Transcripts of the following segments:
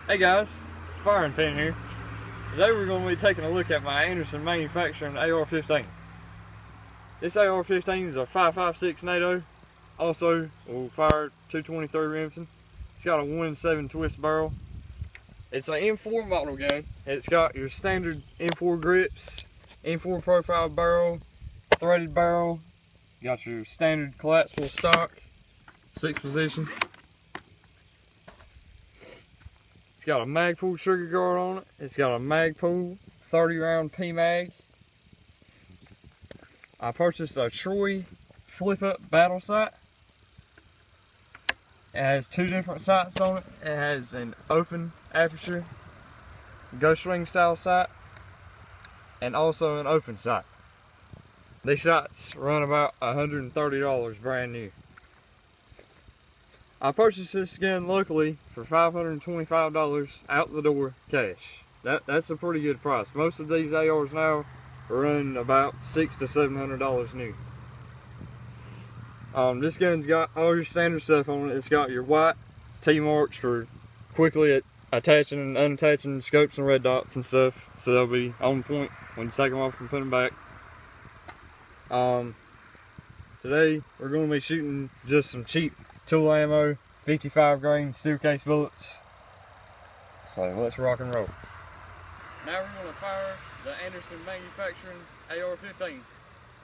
Hey guys, it's Firing Pin here. Today we're going to be taking a look at my Anderson Manufacturing AR-15. This AR-15 is a 5.56 NATO. Also will fire 223 Remington. It's got a 1-7 twist barrel. It's an M4 model gun. It's got your standard M4 grips, M4 profile barrel, threaded barrel. You got your standard collapsible stock, 6 position. It's got a Magpul trigger guard on it. It's got a Magpul 30 round PMag. I purchased a Troy flip up battle sight. It has 2 different sights on it. It has an open aperture ghost ring style sight and also an open sight. These sights run about $130 brand new. I purchased this gun locally for $525 out the door cash. That's a pretty good price. Most of these ARs now run about $600 to $700 new. This gun's got all your standard stuff on it. It's got your white T-marks for quickly attaching and unattaching scopes and red dots and stuff, so they'll be on point when you take them off and put them back. Today we're going to be shooting just some cheap tool ammo, 55 grain steel case bullets. So let's rock and roll. Now we're going to fire the Anderson Manufacturing AR-15.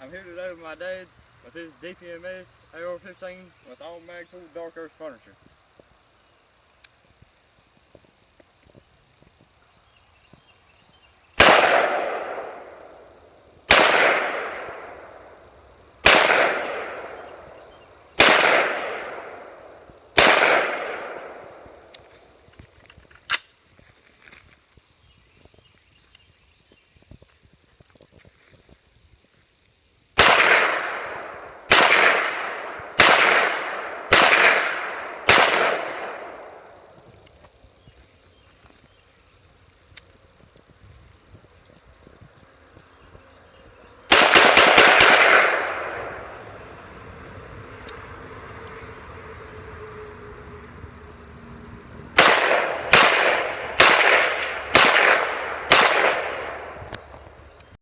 I'm here today with my dad with his DPMS AR-15 with all Magpul Dark Earth furniture.